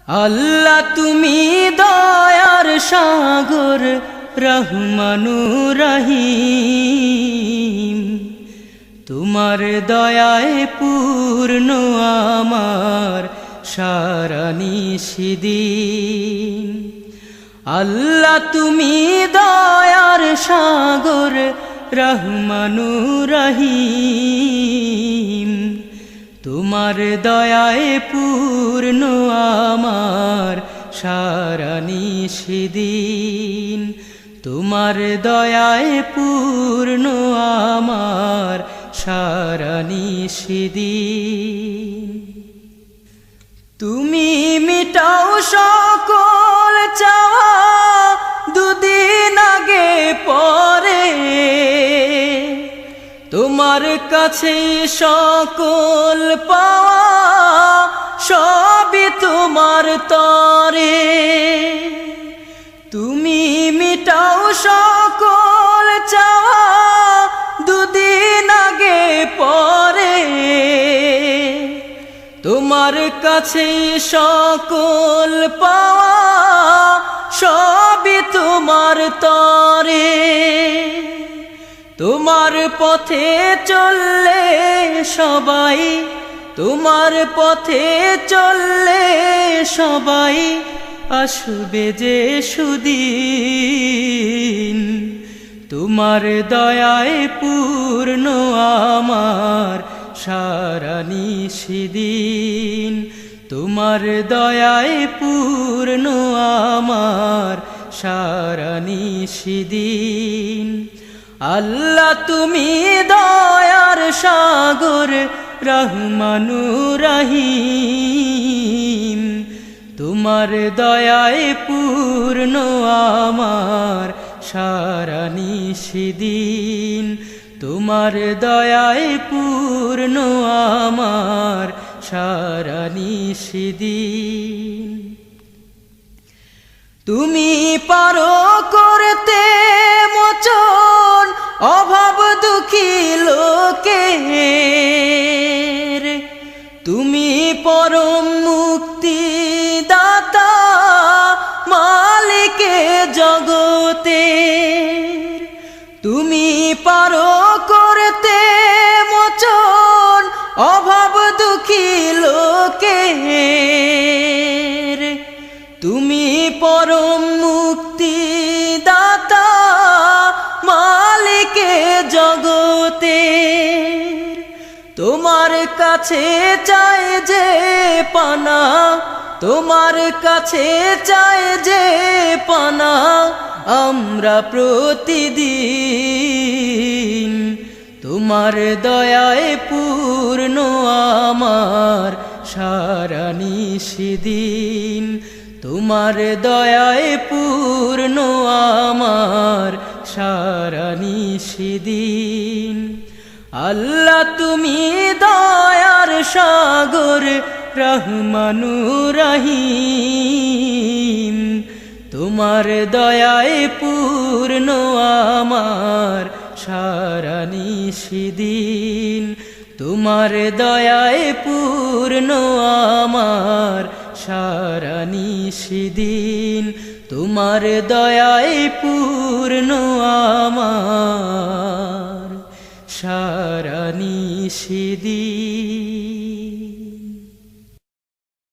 আল্লাহ তুমি দয়ার সাগর রহমানুর রহিম, তোমার দয়ায় পূর্ণ আমার সারা নিশিদিন। আল্লাহ তুমি দয়ার সাগর রহমানুর রহিম, তোমার দয়ায় পূর্ণ আমার সারা নিশিদিন। তোমার দয়ায় পূর্ণ আমার সারা নিশিদিন। তুমি মিটাও সকল চাওয়া দুদিন আগে পরে, তোমার কাছে সকল পাওয়া সবই তোমার তরে। তুমি মিটাও সকল চাওয়া দুদিন আগে পরে, তোমার কাছে সকল পাওয়া সবই তোমার তরে। তোমার পথে চললে সবাই, তোমার পথে চললে সবাই আসবে যে সুদিন। তোমার দয়ায় পূর্ণ আমার সারা নিশিদিন। তোমার দয়ায় পূর্ণ আমার সারা নিশিদিন। আল্লাহ তুমি দয়ার সাগর রহমানুর রহিম, তোমার দয়ায় পূর্ণ আমার সারা নিশিদিন। তোমার দয়ায় পূর্ণ আমার সারা নিশিদিন। তুমি পারো করতে মোচন অভাব দুঃখী লোকের, তুমি পরম মুক্তি দাতা মালিকে জগতের। তুমি পারো করতে মোচন অভাব দুঃখী লোকের, তুমি পরম মুক্তি দাতা মালিকে জগতের। তোমার কাছে চাই যে পানা, তোমার কাছে চাই যে পানা আমরা প্রতিদিন। তোমার দয়ায় পূর্ণ আমার সারা নিশিদিন। তোমার দয়ায় পূর্ণ আমার সারা নিশিদিন। আল্লাহ তুমি দয়ার সাগর রহমানুর রহিম, তোমার দয়ায় পূর্ণ আমার সারা নিশিদিন। তোমার দয়ায় পূর্ণ আমার সারা নিশিদিন। তোমার দয়ায় পূর্ণ আমার সারা নিশিদিন।